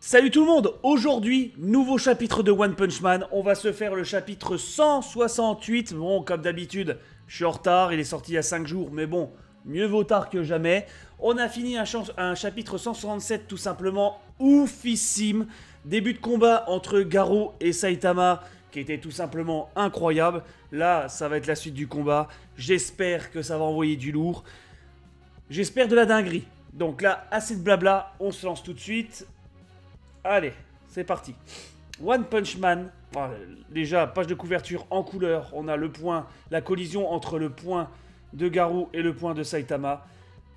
Salut tout le monde, aujourd'hui, nouveau chapitre de One Punch Man, on va se faire le chapitre 168, bon comme d'habitude, je suis en retard, il est sorti il y a 5 jours, mais bon, mieux vaut tard que jamais. On a fini un chapitre 167 tout simplement oufissime, début de combat entre Garou et Saitama, qui était tout simplement incroyable. Là, ça va être la suite du combat, j'espère que ça va envoyer du lourd, j'espère de la dinguerie. Donc là, assez de blabla, on se lance tout de suite. Allez, c'est parti. One Punch Man, déjà, page de couverture en couleur. On a le point, la collision entre le point de Garou et le point de Saitama.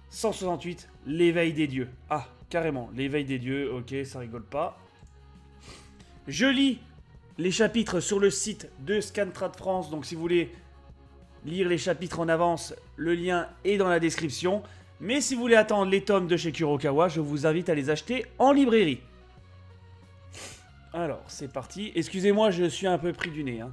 168, l'éveil des dieux. Ah, carrément, l'éveil des dieux, ok, ça rigole pas. Je lis les chapitres sur le site de Scantrad France, donc si vous voulez lire les chapitres en avance, le lien est dans la description. Mais si vous voulez attendre les tomes de chez Kurokawa, je vous invite à les acheter en librairie. Alors, c'est parti. Excusez-moi, je suis un peu pris du nez. Hein.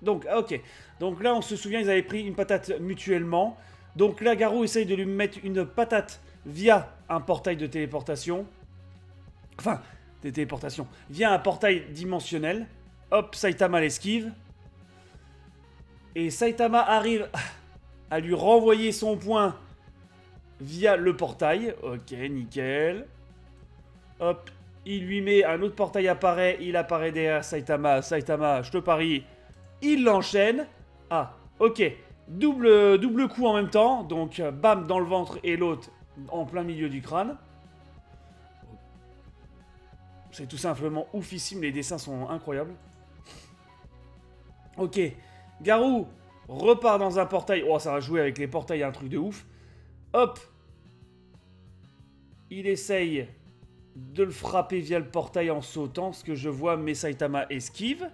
Donc, ok. Donc là, on se souvient, ils avaient pris une patate mutuellement. Donc là, Garou essaye de lui mettre une patate via un portail de téléportation. Enfin, de téléportation. Via un portail dimensionnel. Hop, Saitama l'esquive. Et Saitama arrive à lui renvoyer son point via le portail. Ok, nickel. Hop, il lui met un autre portail apparaît, il apparaît derrière Saitama. Saitama, je te parie, il l'enchaîne. Ah, ok, double coup en même temps. Donc, bam, dans le ventre et l'autre en plein milieu du crâne. C'est tout simplement oufissime, les dessins sont incroyables. Ok, Garou repart dans un portail. Oh, ça va jouer avec les portails, un truc de ouf. Hop, il essaye de le frapper via le portail en sautant, ce que je vois, mais Saitama esquive.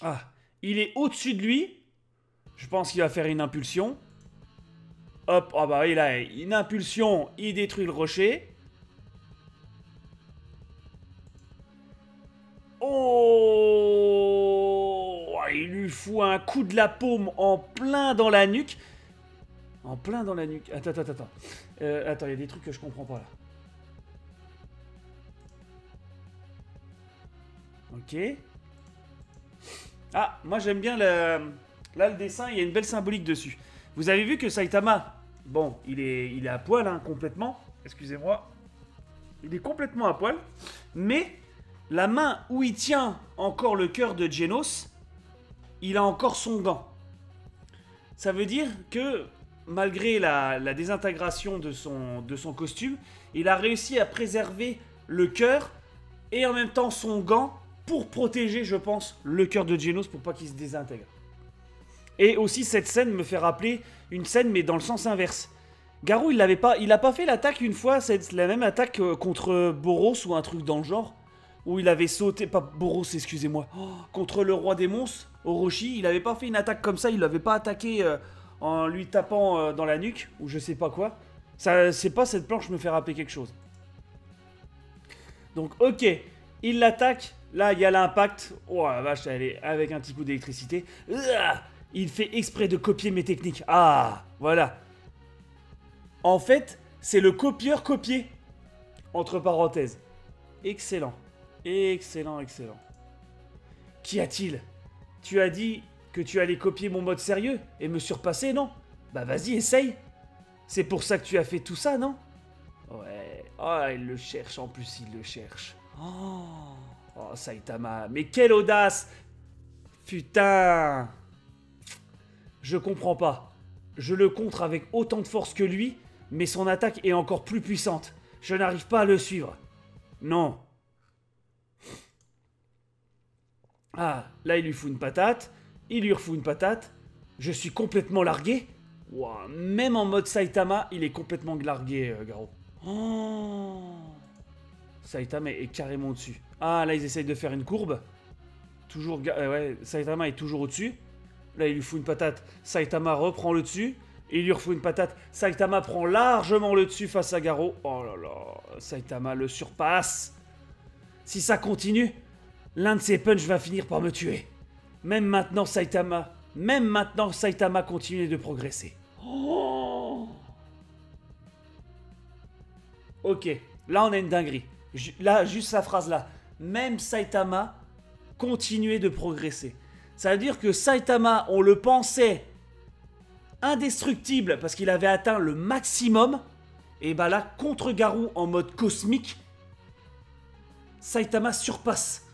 Ah, il est au-dessus de lui. Je pense qu'il va faire une impulsion. Hop, ah bah il a une impulsion, il détruit le rocher. Oh, il lui fout un coup de la paume en plein dans la nuque. En plein dans la nuque. Attends. Attends, il y a des trucs que je comprends pas là. Ok. Ah, moi j'aime bien le... Là, le dessin, il y a une belle symbolique dessus. Vous avez vu que Saitama, bon, il est à poil, hein, complètement. Excusez-moi. Il est complètement à poil. Mais la main où il tient encore le cœur de Genos, il a encore son gant. Ça veut dire que malgré la désintégration de son costume, il a réussi à préserver le cœur et en même temps son gant pour protéger, je pense, le cœur de Genos pour pas qu'il se désintègre. Et aussi, cette scène me fait rappeler une scène, mais dans le sens inverse. Garou, il a pas fait l'attaque une fois, c'est la même attaque contre Boros ou un truc dans le genre, où il avait sauté, pas Boros, excusez-moi, contre le roi des monstres, Orochi, il avait pas fait une attaque comme ça, il l'avait pas attaqué... en lui tapant dans la nuque, ou je sais pas quoi. Ça, c'est pas, cette planche me fait rappeler quelque chose. Donc, ok, il l'attaque. Là, il y a l'impact. Oh la vache, elle est avec un petit coup d'électricité. Il fait exprès de copier mes techniques. Ah, voilà. En fait, c'est le copieur-copier. Entre parenthèses. Excellent. Excellent. Qu'y a-t-il? Tu as dit que tu allais copier mon mode sérieux et me surpasser, non? Bah vas-y, essaye. C'est pour ça que tu as fait tout ça, non? Ouais. Oh, il le cherche, en plus il le cherche. Oh, Saitama, mais quelle audace! Putain! Je comprends pas. Je le contre avec autant de force que lui, mais son attaque est encore plus puissante. Je n'arrive pas à le suivre. Non. Ah, là il lui fout une patate. Il lui refout une patate. Je suis complètement largué. Wow. Même en mode Saitama, il est complètement largué, Garou. Oh. Saitama est carrément au-dessus. Ah, là, ils essayent de faire une courbe. Toujours... ouais, Saitama est toujours au-dessus. Là, il lui fout une patate. Saitama reprend le dessus. Il lui refout une patate. Saitama prend largement le dessus face à Garou. Oh là là. Saitama le surpasse. Si ça continue, l'un de ses punchs va finir par me tuer. Même maintenant, Saitama continue de progresser. Oh, Ok, là on a une dinguerie. Là, juste sa phrase là. Même Saitama continuait de progresser. Ça veut dire que Saitama, on le pensait indestructible parce qu'il avait atteint le maximum. Et bah là, contre Garou en mode cosmique, Saitama se surpasse.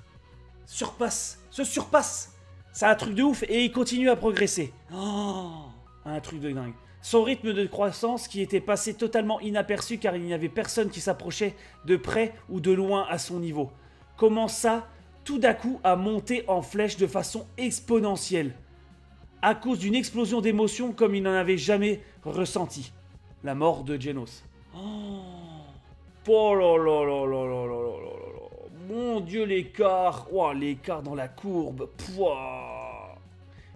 C'est un truc de ouf et il continue à progresser. Oh, un truc de dingue. Son rythme de croissance qui était passé totalement inaperçu car il n'y avait personne qui s'approchait de près ou de loin à son niveau. Comment ça, tout d'un coup, a monté en flèche de façon exponentielle à cause d'une explosion d'émotions comme il n'en avait jamais ressenti. La mort de Genos. Oh là là là là là là là là là. Mon Dieu, l'écart. Oh, l'écart dans la courbe. Pouah.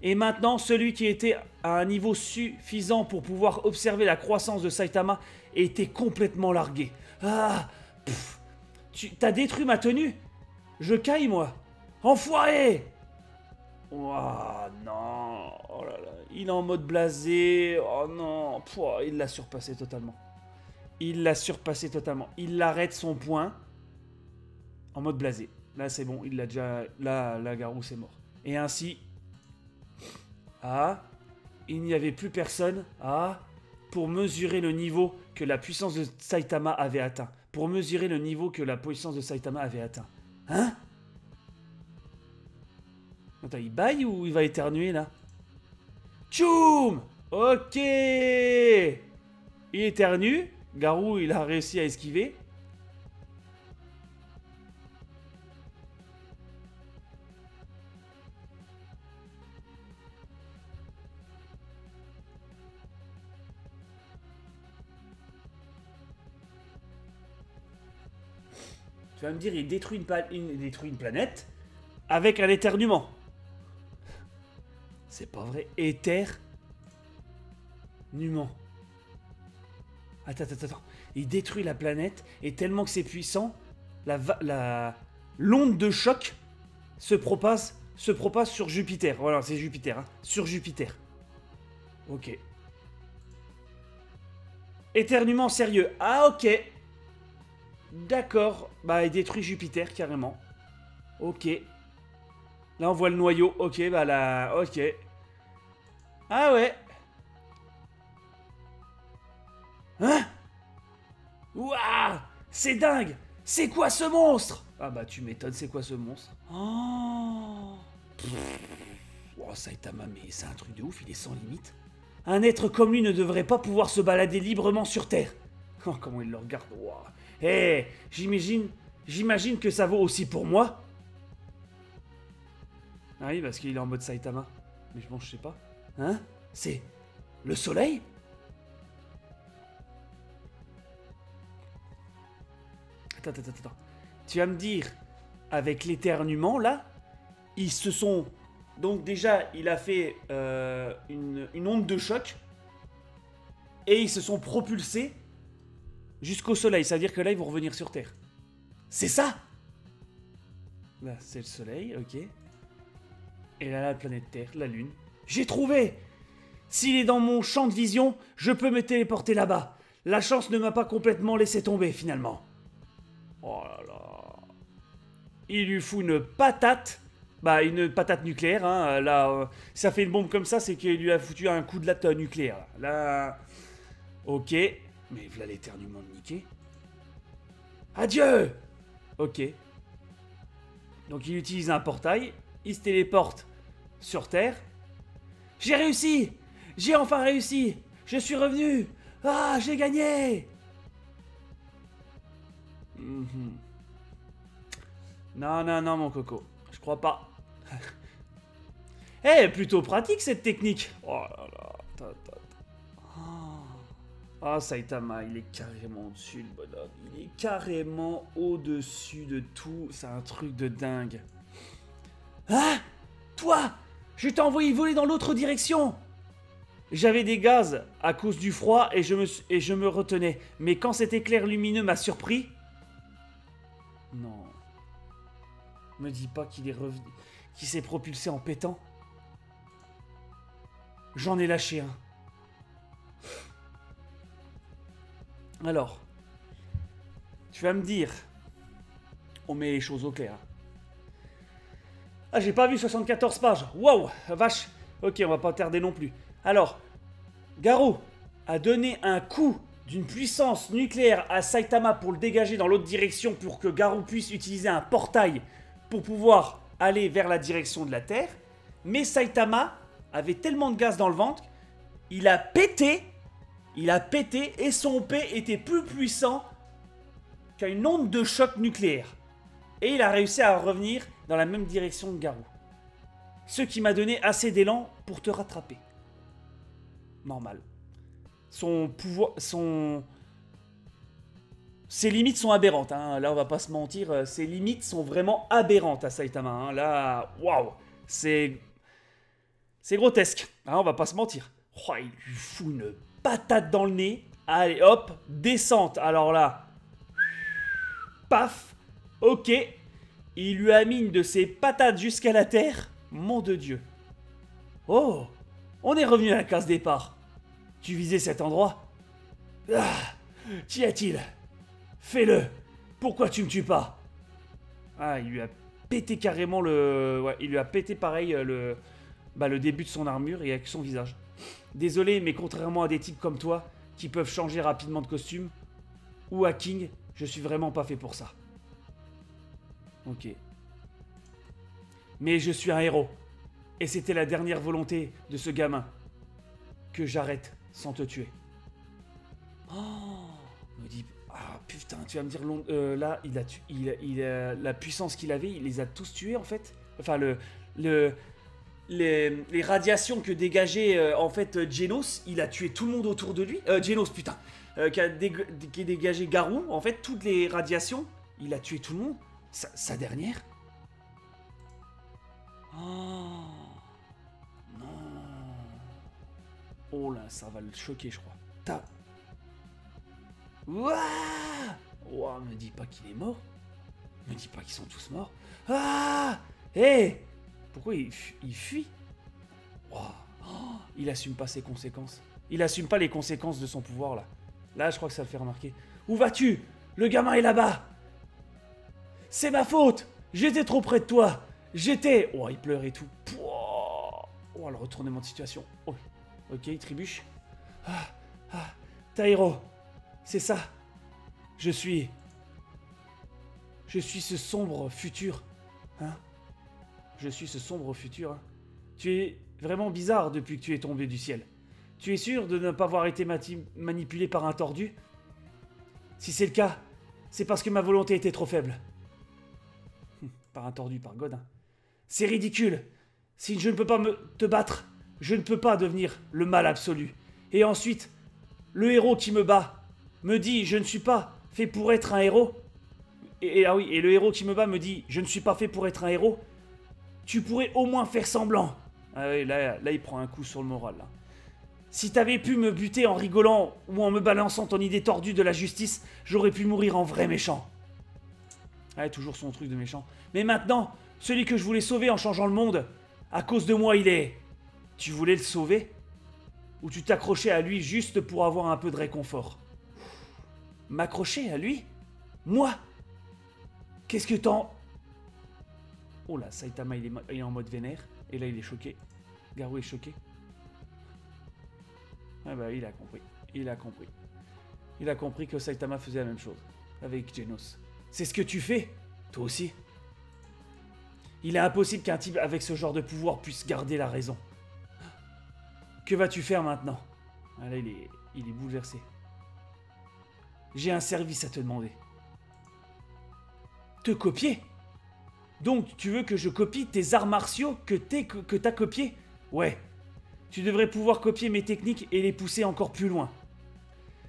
Et maintenant, celui qui était à un niveau suffisant pour pouvoir observer la croissance de Saitama était complètement largué. Ah, t'as détruit ma tenue. Je caille, moi. Enfoiré. Oh non. Oh là là. Il est en mode blasé. Oh non. Pouah, il l'a surpassé totalement. Il arrête son point en mode blasé. Là, c'est bon. Il l'a déjà... Là, la Garou, c'est mort. Et ainsi... Ah, il n'y avait plus personne, pour mesurer le niveau que la puissance de Saitama avait atteint. Hein? Attends, il baille ou il va éternuer, là? Tchoum! Ok! Il éternue. Garou, il a réussi à esquiver. Tu vas me dire, il détruit une planète avec un éternuement. C'est pas vrai. Éternuement. Attends. Il détruit la planète et tellement que c'est puissant, l'onde de choc se propage sur Jupiter. Voilà, c'est Jupiter. Hein. Sur Jupiter. Ok. Éternuement sérieux. Ah, ok. D'accord. Bah, il détruit Jupiter, carrément. Ok. Là, on voit le noyau. Ok, bah là... Ok. Ah ouais. Hein? Ouah! C'est dingue! C'est quoi ce monstre? Ah bah, tu m'étonnes, c'est quoi ce monstre? Oh, Saitama, mais c'est un truc de ouf, il est sans limite. Un être comme lui ne devrait pas pouvoir se balader librement sur Terre. Oh, comment il le regarde. Eh, j'imagine que ça vaut aussi pour moi. Ah oui, parce qu'il est en mode Saitama. Mais bon, je sais pas. Hein? C'est le soleil? Attends. Tu vas me dire, avec l'éternuement, là, ils se sont... Donc déjà, il a fait une onde de choc. Et ils se sont propulsés jusqu'au soleil. C'est-à-dire que là, ils vont revenir sur Terre. C'est ça? Là, c'est le soleil, ok. Et là, la planète Terre, la Lune. J'ai trouvé! S'il est dans mon champ de vision, je peux me téléporter là-bas. La chance ne m'a pas complètement laissé tomber, finalement. Oh là là. Il lui fout une patate. Bah, une patate nucléaire, hein. Là, ça fait une bombe comme ça, c'est qu'il lui a foutu un coup de latte nucléaire. Là... Ok. Mais voilà l'éternuement de Niqué. Adieu! Ok. Donc il utilise un portail. Il se téléporte sur Terre. J'ai réussi! J'ai enfin réussi! Je suis revenu! Ah, j'ai gagné! Non, mon coco. Je crois pas. Eh, plutôt pratique cette technique. Oh là là. Ah, Saitama, il est carrément au-dessus, le bonhomme. Il est carrément au-dessus de tout. C'est un truc de dingue. Ah! Toi! Je t'ai envoyé voler dans l'autre direction! J'avais des gaz à cause du froid et je me retenais. Mais quand cet éclair lumineux m'a surpris... Non. Me dis pas qu'il est revenu... qu'il s'est propulsé en pétant. J'en ai lâché un. Alors. tu vas me dire... On met les choses au clair. Ah, j'ai pas vu 74 pages. Waouh, vache. Ok, on va pas tarder non plus. Alors, Garou a donné un coup d'une puissance nucléaire à Saitama pour le dégager dans l'autre direction pour que Garou puisse utiliser un portail pour pouvoir aller vers la direction de la Terre. Mais Saitama avait tellement de gaz dans le ventre, il a pété et son P était plus puissant qu'une onde de choc nucléaire. Et il a réussi à revenir dans la même direction que Garou. Ce qui m'a donné assez d'élan pour te rattraper. Normal. Son pouvoir... Ses limites sont aberrantes. Hein. Là, on va pas se mentir. Ses limites sont vraiment aberrantes à Saitama. Hein. Là, waouh. C'est grotesque. Hein, on va pas se mentir. Oh, il lui fout une patate dans le nez. Allez, hop. Descente. Alors là... Paf. Ok, il lui a mis une de ses patates jusqu'à la terre. Mon de Dieu. Oh, on est revenu à la case départ. Tu visais cet endroit? Ah, t'y a-t-il? Fais-le. Pourquoi tu me tues pas? Ah, il lui a pété carrément le... Ouais, il lui a pété pareil le début de son armure et avec son visage. Désolé, mais contrairement à des types comme toi, qui peuvent changer rapidement de costume, ou à King, je suis vraiment pas fait pour ça. Ok. Mais je suis un héros. Et c'était la dernière volonté de ce gamin. Que j'arrête sans te tuer. Oh, me dit... Ah putain, tu vas me dire... là, la puissance qu'il avait, il les a tous tués en fait. Enfin, les radiations que dégageait en fait Genos, il a tué tout le monde autour de lui. Genos, putain. Qui a dégagé Garou, en fait, toutes les radiations, il a tué tout le monde. Sa dernière? Oh non. Oh là, ça va le choquer, je crois. Ouah. Oh, me dis pas qu'il est mort. Me dis pas qu'ils sont tous morts. Ah. Hé hey. Pourquoi il fuit? Oh. Oh. Il assume pas ses conséquences. Il assume pas les conséquences de son pouvoir, là. Là, je crois que ça le fait remarquer. Où vas-tu? Le gamin est là-bas. C'est ma faute. J'étais trop près de toi. J'étais... Oh, il pleure et tout. Oh, le retournement de situation. Oh. Ok, il trébuche. Tairo. C'est ça. Je suis ce sombre futur. Hein? Je suis ce sombre futur. Hein? Tu es vraiment bizarre depuis que tu es tombé du ciel. Tu es sûr de ne pas avoir été manipulé par un tordu? Si c'est le cas, c'est parce que ma volonté était trop faible. Par un tordu, par God. Hein. C'est ridicule. Si je ne peux pas te battre, je ne peux pas devenir le mal absolu. Et ensuite, le héros qui me bat me dit « Je ne suis pas fait pour être un héros ». Et le héros qui me bat me dit « Je ne suis pas fait pour être un héros ». Tu pourrais au moins faire semblant. Ah oui, là, il prend un coup sur le moral. Là. Si t'avais pu me buter en rigolant ou en me balançant ton idée tordue de la justice, j'aurais pu mourir en vrai méchant. Ouais, toujours son truc de méchant. Mais maintenant, celui que je voulais sauver en changeant le monde, à cause de moi, il est... Tu voulais le sauver? Ou tu t'accrochais à lui juste pour avoir un peu de réconfort? M'accrocher à lui? Moi? Qu'est-ce que t'en... Oh là, Saitama, il est en mode vénère. Et là, il est choqué. Garou est choqué. Ah bah, il a compris. Il a compris. Il a compris que Saitama faisait la même chose. Avec Genos. C'est ce que tu fais? Toi aussi? Il est impossible qu'un type avec ce genre de pouvoir puisse garder la raison. Que vas-tu faire maintenant? Ah là, il est bouleversé. J'ai un service à te demander. Te copier? Donc, tu veux que je copie tes arts martiaux que t'as copiés? Ouais. Tu devrais pouvoir copier mes techniques et les pousser encore plus loin.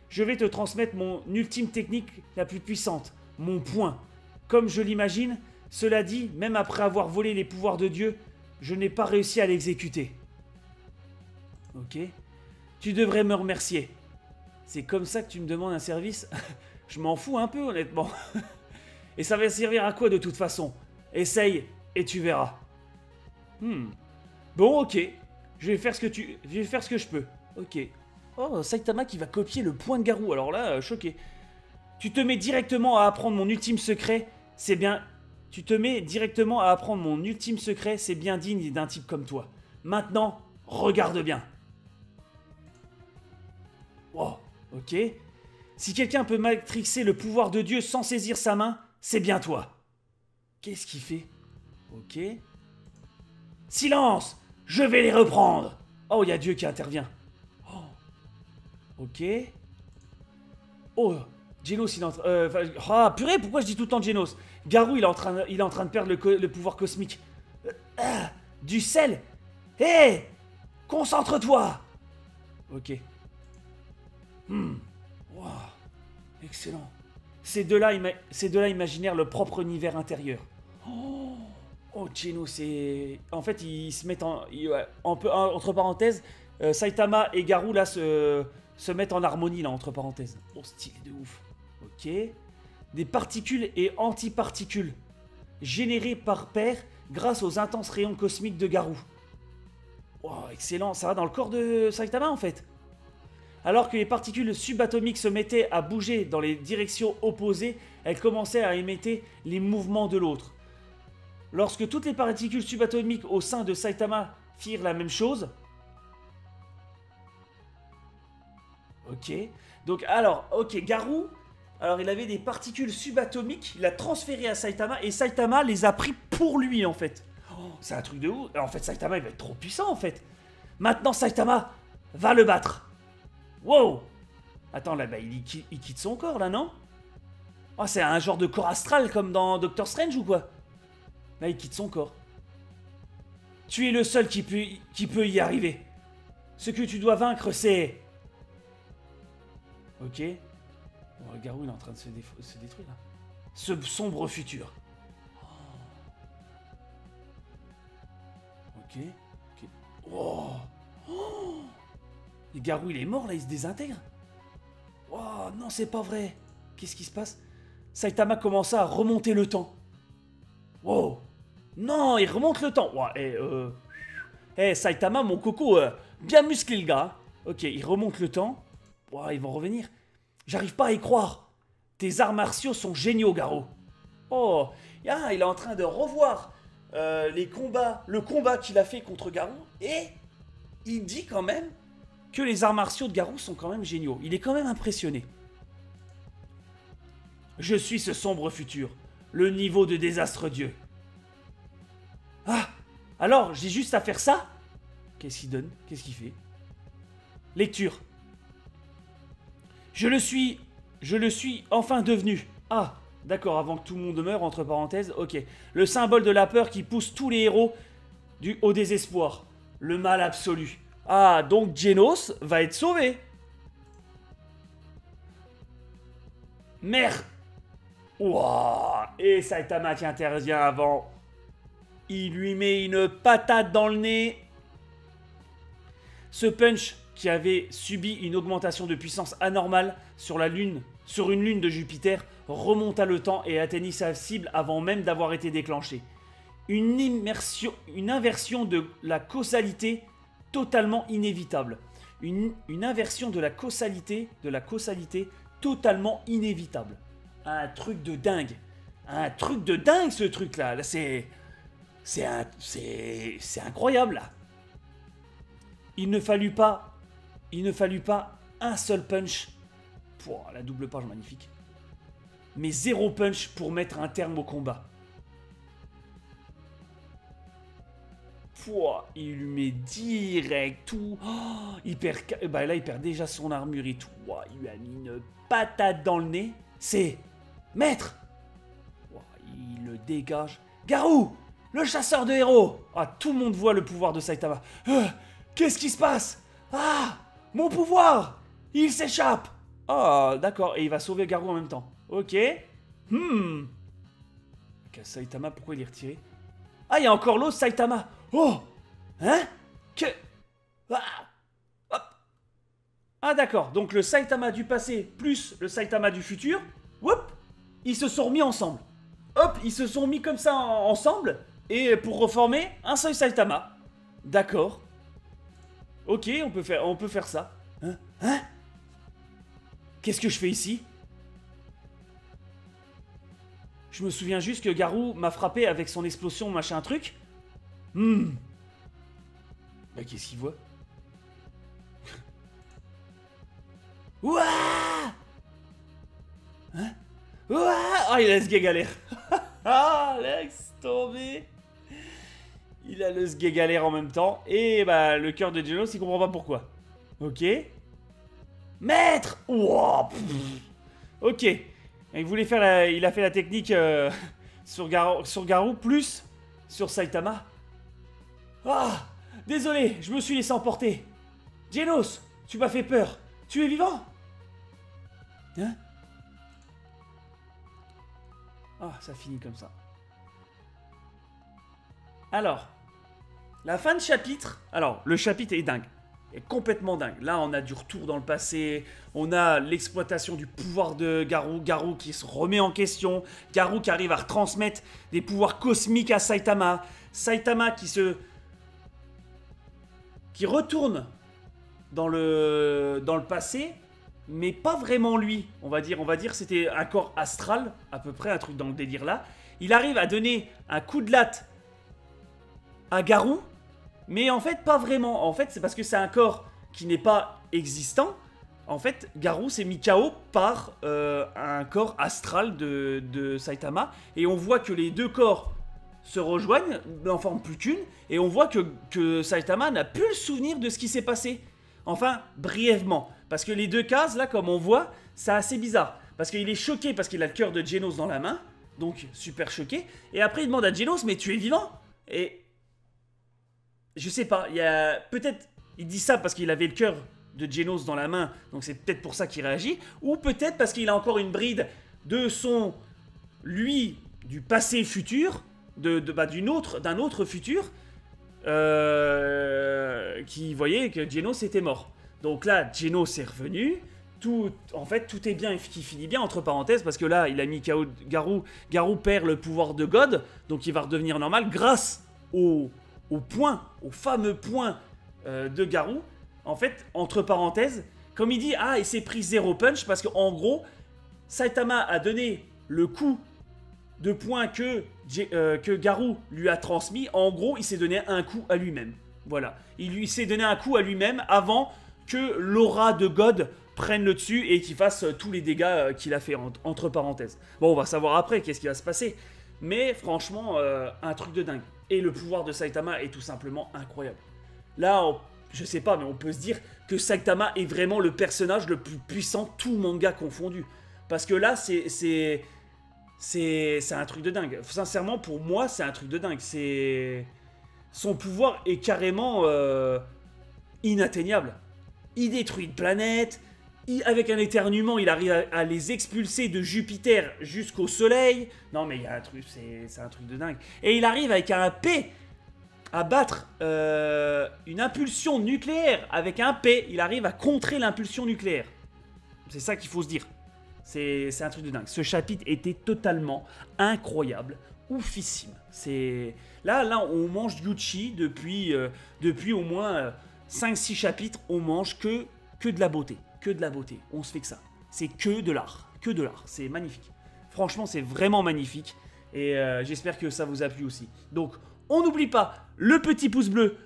Je vais te transmettre mon ultime technique la plus puissante, mon point. Comme je l'imagine, cela dit, même après avoir volé les pouvoirs de Dieu, je n'ai pas réussi à l'exécuter. Ok. Tu devrais me remercier. C'est comme ça que tu me demandes un service? Je m'en fous un peu, honnêtement. Et ça va servir à quoi de toute façon? Essaye et tu verras. Bon, ok. Je vais faire ce que je peux. Ok. Oh, Saitama qui va copier le point de Garou. Alors là, choqué. Tu te mets directement à apprendre mon ultime secret, c'est bien... Tu te mets directement à apprendre mon ultime secret, c'est bien digne d'un type comme toi. Maintenant, regarde bien. Wow, ok. Si quelqu'un peut matrixer le pouvoir de Dieu sans saisir sa main, c'est bien toi. Qu'est-ce qu'il fait? Ok. Silence! Je vais les reprendre! Oh, il y a Dieu qui intervient. Oh. Ok. Oh, Genos, il est en train... ah, purée, pourquoi je dis tout le temps Genos? Garou, il est en train de perdre le pouvoir cosmique. Du sel! Hé! Hey, concentre-toi! Ok. Wow. Excellent. Ces deux-là imaginèrent le propre univers intérieur. Oh, Genos, c'est... En fait, ils se mettent en... entre parenthèses, Saitama et Garou, là, se mettent en harmonie, là, entre parenthèses. Oh, stylé de ouf. Ok. Des particules et antiparticules. Générées par paire grâce aux intenses rayons cosmiques de Garou. Wow, excellent. Ça va dans le corps de Saitama, en fait. Alors que les particules subatomiques se mettaient à bouger dans les directions opposées, elles commençaient à émettre les mouvements de l'autre. Lorsque toutes les particules subatomiques au sein de Saitama firent la même chose... Ok. Donc, alors, ok, Garou... Alors, il avait des particules subatomiques, il l'a transféré à Saitama, et Saitama les a pris pour lui, en fait. Oh, c'est un truc de ouf. En fait, Saitama, il va être trop puissant, en fait. Maintenant, Saitama va le battre. Wow! Attends, là, bah, il quitte son corps, là, non? Oh, c'est un genre de corps astral, comme dans Doctor Strange, ou quoi? Là, il quitte son corps. Tu es le seul qui peut y arriver. Ce que tu dois vaincre, c'est... Ok. Oh, Garou, il est en train de se détruire, là. Ce sombre futur. Ok. Ok. Oh. Oh. Et Garou, il est mort, là, il se désintègre. Oh, non, c'est pas vrai. Qu'est-ce qui se passe? Saitama commença à remonter le temps. Wow. Non, il remonte le temps. Wow, Saitama, mon coco, bien musclé, le gars. Ok, il remonte le temps. Wow, ils vont revenir. J'arrive pas à y croire. Tes arts martiaux sont géniaux, Garou. Oh, il est en train de revoir le combat qu'il a fait contre Garou. Et il dit quand même que les arts martiaux de Garou sont quand même géniaux. Il est quand même impressionné. Je suis ce sombre futur. Le niveau de désastre Dieu. Ah, alors, j'ai juste à faire ça? Qu'est-ce qu'il donne? Qu'est-ce qu'il fait? Lecture. Je le suis enfin devenu. Ah, d'accord, avant que tout le monde meure, entre parenthèses, ok. Le symbole de la peur qui pousse tous les héros au désespoir. Le mal absolu. Ah, donc Genos va être sauvé. Merde. Ouah. Et Saitama qui intervient avant. Il lui met une patate dans le nez. Ce punch qui avait subi une augmentation de puissance anormale sur une lune de Jupiter, remonta le temps et atteignit sa cible avant même d'avoir été déclenché. Une inversion de la causalité totalement inévitable. Une inversion de la causalité totalement inévitable. Un truc de dingue. Un truc de dingue, ce truc-là. Là, c'est incroyable, là. Il ne fallut pas un seul punch. Pouah, la double page magnifique. Mais 0 punch pour mettre un terme au combat. Pouah, il lui met direct tout. Oh, là, il perd déjà son armure et tout. Ouah, il lui a mis une patate dans le nez. C'est maître. Ouah, il le dégage. Garou, le chasseur de héros. Ah, tout le monde voit le pouvoir de Saitama. Qu'est-ce qui se passe? Ah, mon pouvoir. Il s'échappe. Ah, d'accord. Et il va sauver Garou en même temps. Ok. Saitama, pourquoi il est retiré? Ah, il y a encore l'autre Saitama. Oh. Hein? Ah, d'accord. Donc le Saitama du passé plus le Saitama du futur. Hop. Ils se sont remis ensemble. Hop, ils se sont mis comme ça ensemble. Et pour reformer un seul Saitama. D'accord. Ok, on peut faire ça. Hein? Qu'est-ce que je fais ici? Je me souviens juste que Garou m'a frappé avec son explosion, machin truc. Bah qu'est-ce qu'il voit? Ouah! Hein? Ouah! Ah, il a le galère. Ah, laisse tomber. Il a le galère en même temps. Et bah, le cœur de Genos, il comprend pas pourquoi. Ok. Maître! Ouah, ok. Il voulait faire il a fait la technique sur Garou plus sur Saitama. Ah! Désolé, je me suis laissé emporter. Genos, tu m'as fait peur. Tu es vivant? Hein? Ah, ça finit comme ça. Alors, la fin de chapitre. Alors, le chapitre est dingue. Est complètement dingue. Là, on a du retour dans le passé. On a l'exploitation du pouvoir de Garou. Garou qui se remet en question. Garou qui arrive à retransmettre des pouvoirs cosmiques à Saitama. Saitama qui retourne dans le passé, mais pas vraiment lui. On va dire c'était un corps astral, à peu près, un truc dans le délire là. Il arrive à donner un coup de latte à Garou, mais en fait pas vraiment. En fait c'est parce que c'est un corps qui n'est pas existant. En fait Garou s'est mis KO par un corps astral de Saitama, et on voit que les deux corps se rejoignent, n'en forment plus qu'une, et on voit que Saitama n'a plus le souvenir de ce qui s'est passé. Enfin, brièvement. Parce que les deux cases, là, comme on voit, c'est assez bizarre. Parce qu'il est choqué parce qu'il a le cœur de Genos dans la main. Donc, super choqué. Et après, il demande à Genos, mais tu es vivant? Et... je sais pas, il y a... peut-être, il dit ça parce qu'il avait le cœur de Genos dans la main. Donc, c'est peut-être pour ça qu'il réagit. Ou peut-être parce qu'il a encore une bride de son... lui, du passé futur. D'un autre futur. Qui voyait que Genos était mort. Donc là, Genos est revenu. En fait, tout est bien qui finit bien, entre parenthèses, parce que là, il a mis KO Garou. Garou perd le pouvoir de God, donc il va redevenir normal grâce au fameux point de Garou. En fait, entre parenthèses, comme il dit, il s'est pris 0 punch, parce qu'en gros, Saitama a donné le coup de points que Garou lui a transmis. En gros, il s'est donné un coup à lui-même. Voilà. Il s'est donné un coup à lui-même avant que l'aura de God prenne le dessus et qu'il fasse tous les dégâts qu'il a fait, entre parenthèses. Bon, on va savoir après qu'est-ce qui va se passer. Mais franchement, un truc de dingue. Et le pouvoir de Saitama est tout simplement incroyable. Là, je sais pas, mais on peut se dire que Saitama est vraiment le personnage le plus puissant, tout manga confondu. Parce que là, c'est un truc de dingue. Sincèrement, pour moi, c'est un truc de dingue. Son pouvoir est carrément inatteignable. Il détruit une planète. Avec un éternuement, il arrive à les expulser de Jupiter jusqu'au Soleil. Non, mais il y a un truc, c'est un truc de dingue. Et il arrive avec un P à battre une impulsion nucléaire. Avec un P, il arrive à contrer l'impulsion nucléaire. C'est ça qu'il faut se dire. C'est un truc de dingue. Ce chapitre était totalement incroyable, oufissime. Là, on mange Yuchi depuis au moins 5-6 chapitres. On mange que de la beauté. Que de la beauté. On se fait que ça. C'est que de l'art. Que de l'art. C'est magnifique. Franchement, c'est vraiment magnifique. Et j'espère que ça vous a plu aussi. Donc, on n'oublie pas le petit pouce bleu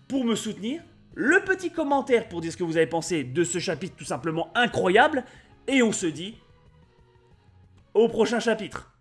pour me soutenir. Le petit commentaire pour dire ce que vous avez pensé de ce chapitre tout simplement incroyable. Et on se dit au prochain chapitre.